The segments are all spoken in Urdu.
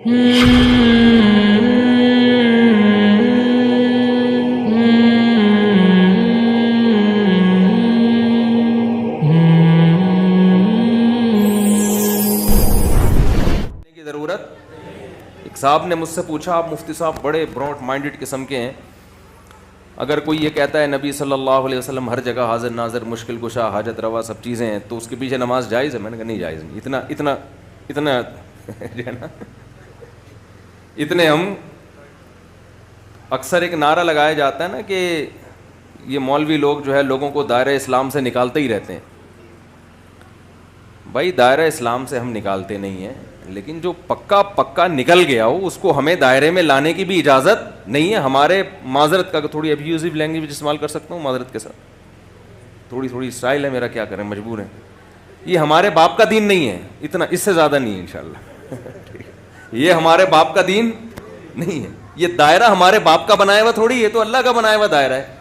کی ضرورت. ایک صاحب نے مجھ سے پوچھا, آپ مفتی صاحب بڑے براڈ مائنڈڈ قسم کے ہیں, اگر کوئی یہ کہتا ہے نبی صلی اللہ علیہ وسلم ہر جگہ حاضر ناظر مشکل کشا حاجت روا سب چیزیں ہیں, تو اس کے پیچھے نماز جائز ہے؟ میں نے کہا نہیں جائز نہیں. اتنا جو ہے نا, اتنے ہم اکثر ایک نعرہ لگایا جاتا ہے نا کہ یہ مولوی لوگ جو ہے لوگوں کو دائرہ اسلام سے نکالتے ہی رہتے ہیں. بھائی دائرہ اسلام سے ہم نکالتے نہیں ہیں, لیکن جو پکا نکل گیا ہو اس کو ہمیں دائرے میں لانے کی بھی اجازت نہیں ہے. ہمارے معذرت کا تھوڑی ابیوزو لینگویج استعمال کر سکتا ہوں معذرت کے ساتھ, تھوڑی اسٹائل ہے میرا, کیا کریں مجبور ہیں. یہ ہمارے باپ کا دین نہیں ہے, اتنا اس سے زیادہ نہیں ہے انشاءاللہ. یہ ہمارے باپ کا دین نہیں ہے, یہ دائرہ ہمارے باپ کا بنایا ہوا تھوڑی, یہ تو اللہ کا بنایا ہوا دائرہ ہے.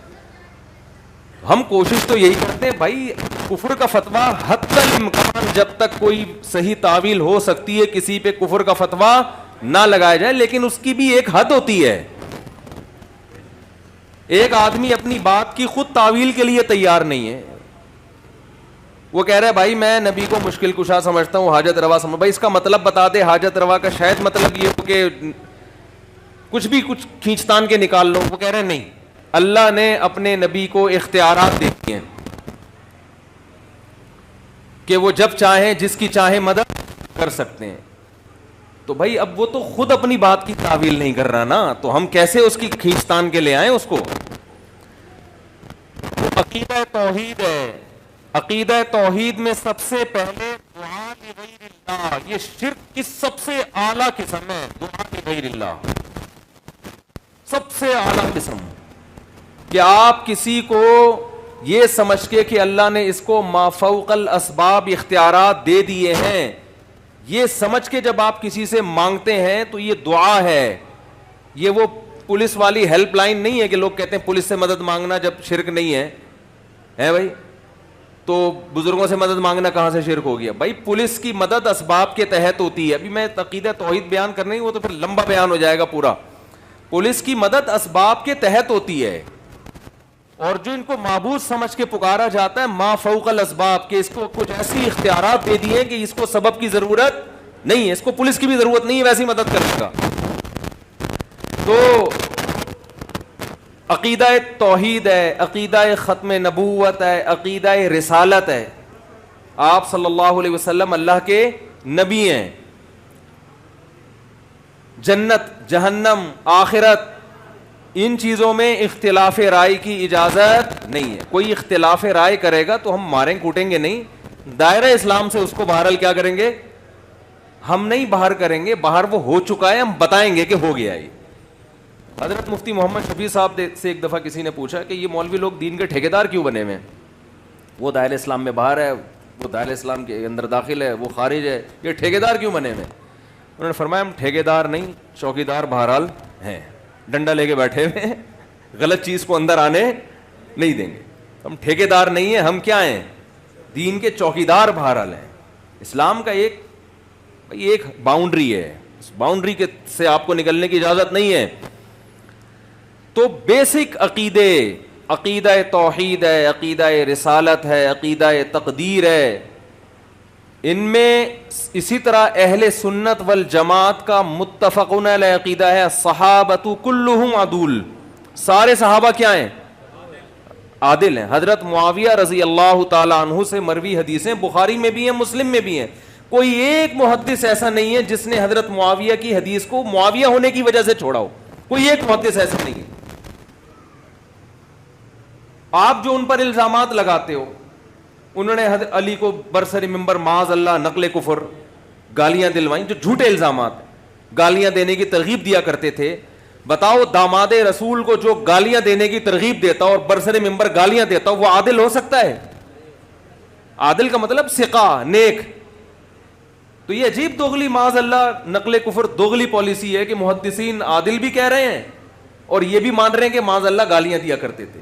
ہم کوشش تو یہی کرتے ہیں بھائی, کفر کا فتویٰ حتی الامکان جب تک کوئی صحیح تعویل ہو سکتی ہے کسی پہ کفر کا فتویٰ نہ لگایا جائے, لیکن اس کی بھی ایک حد ہوتی ہے. ایک آدمی اپنی بات کی خود تعویل کے لیے تیار نہیں ہے, وہ کہہ رہا ہے بھائی میں نبی کو مشکل کشا سمجھتا ہوں, حاجت روا سمجھ. بھائی اس کا مطلب بتا دے, حاجت روا کا شاید مطلب یہ ہو کہ کچھ کھینچتان کے نکال لو. وہ کہہ رہے ہیں نہیں, اللہ نے اپنے نبی کو اختیارات دے دیے ہیں کہ وہ جب چاہیں جس کی چاہیں مدد کر سکتے ہیں. تو بھائی اب وہ تو خود اپنی بات کی تعویل نہیں کر رہا نا, تو ہم کیسے اس کی کھینچتان کے لے آئیں اس کو. عقیدہ توحید ہے, عقیدہ توحید میں سب سے پہلے دعا لغیر اللہ, یہ شرک کی سب سے اعلیٰ قسم ہے. دعا لغیر اللہ سب سے اعلیٰ قسم, کہ آپ کسی کو یہ سمجھ کے کہ اللہ نے اس کو ما فوق الاسباب اختیارات دے دیے ہیں, یہ سمجھ کے جب آپ کسی سے مانگتے ہیں تو یہ دعا ہے. یہ وہ پولیس والی ہیلپ لائن نہیں ہے کہ لوگ کہتے ہیں پولیس سے مدد مانگنا جب شرک نہیں ہے بھائی, تو بزرگوں سے مدد مانگنا کہاں سے شرک ہو گیا. بھائی پولیس کی مدد اسباب کے تحت ہوتی ہے. ابھی میں عقیدہ توحید بیان کرنا ہی, وہ تو پھر لمبا بیان ہو جائے گا پورا. پولیس کی مدد اسباب کے تحت ہوتی ہے, اور جو ان کو معبود سمجھ کے پکارا جاتا ہے ما فوق الاسباب, کہ اس کو کچھ ایسی اختیارات دے دیے کہ اس کو سبب کی ضرورت نہیں ہے, اس کو پولیس کی بھی ضرورت نہیں ہے ویسی مدد کرنے کا. تو عقیدہ توحید ہے, عقیدہ ختم نبوت ہے, عقیدہ رسالت ہے. آپ صلی اللہ علیہ وسلم اللہ کے نبی ہیں. جنت جہنم آخرت ان چیزوں میں اختلاف رائے کی اجازت نہیں ہے. کوئی اختلاف رائے کرے گا تو ہم ماریں کوٹیں گے نہیں, دائرہ اسلام سے اس کو بہرحال کیا کریں گے, ہم نہیں باہر کریں گے. باہر وہ ہو چکا ہے, ہم بتائیں گے کہ ہو گیا. یہ حضرت مفتی محمد شفیع صاحب سے ایک دفعہ کسی نے پوچھا کہ یہ مولوی لوگ دین کے ٹھیکیدار کیوں بنے ہوئے ہیں, وہ دائرہ اسلام میں باہر ہے, وہ دائرہ اسلام کے اندر داخل ہے, وہ خارج ہے, یہ ٹھیکیدار کیوں بنے ہوئے ہیں؟ انہوں نے فرمایا ہم ٹھیکیدار نہیں, چوکیدار بہرحال ہیں, ڈنڈا لے کے بیٹھے ہوئے ہیں, غلط چیز کو اندر آنے نہیں دیں گے. ہم ٹھیکیدار نہیں ہیں, ہم کیا ہیں, دین کے چوکیدار بہرحال ہیں. اسلام کا ایک باؤنڈری ہے, اس باؤنڈری کے سے آپ کو نکلنے کی اجازت نہیں ہے. تو بیسک عقیدے, عقیدہ توحید ہے, عقیدہ رسالت ہے, عقیدہ تقدیر ہے. ان میں اسی طرح اہل سنت والجماعت کا متفقون علیہ عقیدہ ہے صحابۃ کلہم عدول, سارے صحابہ کیا ہیں, عادل ہیں. حضرت معاویہ رضی اللہ تعالی عنہ سے مروی حدیثیں بخاری میں بھی ہیں, مسلم میں بھی ہیں. کوئی ایک محدث ایسا نہیں ہے جس نے حضرت معاویہ کی حدیث کو معاویہ ہونے کی وجہ سے چھوڑا ہو, کوئی ایک محدث ایسا نہیں ہے. آپ جو ان پر الزامات لگاتے ہو, انہوں نے حضرت علی کو برسر ممبر معاذ اللہ نقل کفر گالیاں دلوائیں, جو جھوٹے الزامات, گالیاں دینے کی ترغیب دیا کرتے تھے. بتاؤ داماد رسول کو جو گالیاں دینے کی ترغیب دیتا اور برسر ممبر گالیاں دیتا وہ عادل ہو سکتا ہے؟ عادل کا مطلب ثقہ, نیک. تو یہ عجیب دوغلی معاذ اللہ نقل کفر دوغلی پالیسی ہے کہ محدثین عادل بھی کہہ رہے ہیں اور یہ بھی مان رہے ہیں کہ معاذ اللہ گالیاں دیا کرتے تھے.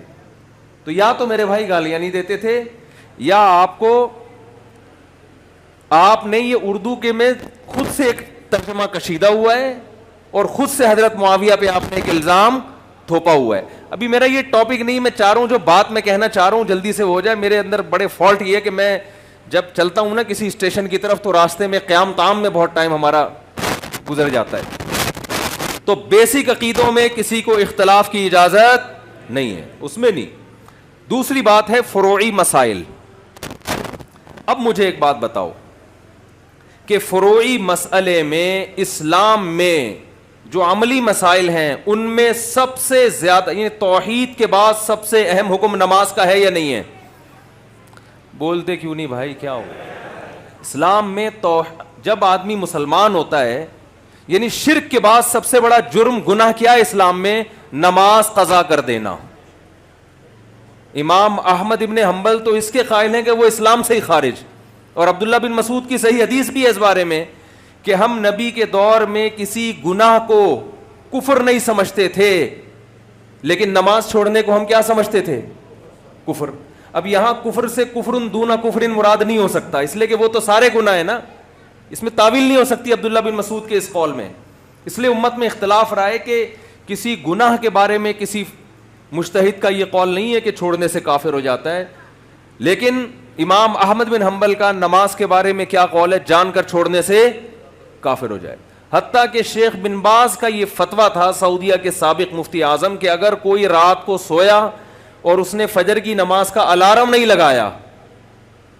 تو یا تو میرے بھائی گالیاں نہیں دیتے تھے, یا آپ نے یہ اردو کے میں خود سے ایک ترجمہ کشیدہ ہوا ہے اور خود سے حضرت معاویہ پہ آپ نے ایک الزام تھوپا ہوا ہے. ابھی میرا یہ ٹاپک نہیں, میں چاہ رہا ہوں جو بات میں کہنا چاہ رہا ہوں جلدی سے ہو جائے. میرے اندر بڑے فالٹ یہ ہے کہ میں جب چلتا ہوں نا کسی اسٹیشن کی طرف تو راستے میں قیام تام میں بہت ٹائم ہمارا گزر جاتا ہے. تو بیسک عقیدوں میں کسی کو اختلاف کی اجازت نہیں ہے, اس میں نہیں. دوسری بات ہے فروعی مسائل. اب مجھے ایک بات بتاؤ کہ فروعی مسئلے میں اسلام میں جو عملی مسائل ہیں ان میں سب سے زیادہ یعنی توحید کے بعد سب سے اہم حکم نماز کا ہے یا نہیں ہے؟ بولتے کیوں نہیں بھائی, کیا ہو اسلام میں جب آدمی مسلمان ہوتا ہے یعنی شرک کے بعد سب سے بڑا جرم گناہ کیا ہے اسلام میں؟ نماز قضا کر دینا. امام احمد ابن حنبل تو اس کے قائل ہیں کہ وہ اسلام سے ہی خارج, اور عبداللہ بن مسعود کی صحیح حدیث بھی ہے اس بارے میں کہ ہم نبی کے دور میں کسی گناہ کو کفر نہیں سمجھتے تھے لیکن نماز چھوڑنے کو ہم کیا سمجھتے تھے؟ کفر. اب یہاں کفر سے کفرن دون کفرن مراد نہیں ہو سکتا, اس لیے کہ وہ تو سارے گناہ ہیں نا, اس میں تعویل نہیں ہو سکتی عبداللہ بن مسعود کے اس قول میں. اس لیے امت میں اختلاف رہا ہے کہ کسی گناہ کے بارے میں کسی مجتہد کا یہ قول نہیں ہے کہ چھوڑنے سے کافر ہو جاتا ہے, لیکن امام احمد بن حنبل کا نماز کے بارے میں کیا قول ہے؟ جان کر چھوڑنے سے کافر ہو جائے. حتیٰ کہ شیخ بن باز کا یہ فتویٰ تھا, سعودیہ کے سابق مفتی اعظم, کہ اگر کوئی رات کو سویا اور اس نے فجر کی نماز کا الارم نہیں لگایا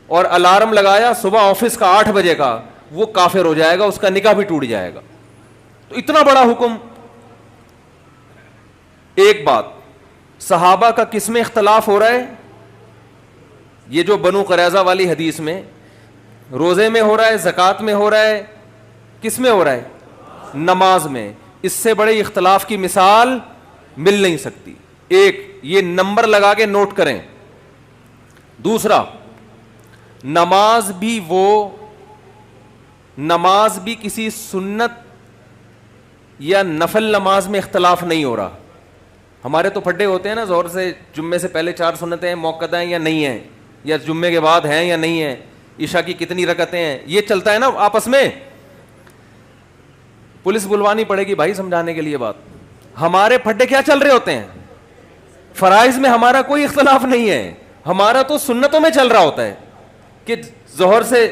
اور الارم لگایا صبح آفس کا 8 بجے کا, وہ کافر ہو جائے گا, اس کا نکاح بھی ٹوٹ جائے گا. تو اتنا بڑا حکم. ایک بات, صحابہ کا کس میں اختلاف ہو رہا ہے؟ یہ جو بنو قریظہ والی حدیث میں روزے میں ہو رہا ہے, زکوٰۃ میں ہو رہا ہے, کس میں ہو رہا ہے؟ نماز میں. اس سے بڑے اختلاف کی مثال مل نہیں سکتی. ایک یہ نمبر لگا کے نوٹ کریں. دوسرا, نماز بھی کسی سنت یا نفل نماز میں اختلاف نہیں ہو رہا. ہمارے تو پھڈے ہوتے ہیں نا, ظہر سے جمعے سے پہلے 4 سنتیں ہیں, موقع ہیں یا نہیں ہیں, یا جمعے کے بعد ہیں یا نہیں ہیں, عشاء کی کتنی رکعتیں ہیں, یہ چلتا ہے نا آپس میں. پولیس بلوانی پڑے گی بھائی سمجھانے کے لیے بات. ہمارے پھڈے کیا چل رہے ہوتے ہیں؟ فرائض میں ہمارا کوئی اختلاف نہیں ہے, ہمارا تو سنتوں میں چل رہا ہوتا ہے کہ ظہر سے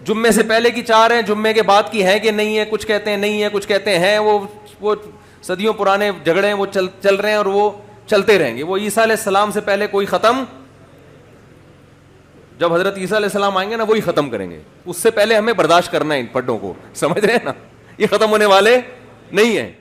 جمعے سے پہلے کی 4 ہیں, جمعے کے بعد کی ہیں کہ نہیں ہے. کچھ کہتے ہیں نہیں ہے, کچھ کہتے ہیں. وہ صدیوں پرانے جھگڑے ہیں, وہ چل رہے ہیں اور وہ چلتے رہیں گے. وہ عیسیٰ علیہ السلام سے پہلے کوئی ختم, جب حضرت عیسیٰ علیہ السلام آئیں گے نا وہی ختم کریں گے. اس سے پہلے ہمیں برداشت کرنا ہے ان پھڈوں کو, سمجھ رہے ہیں نا, یہ ختم ہونے والے نہیں ہیں.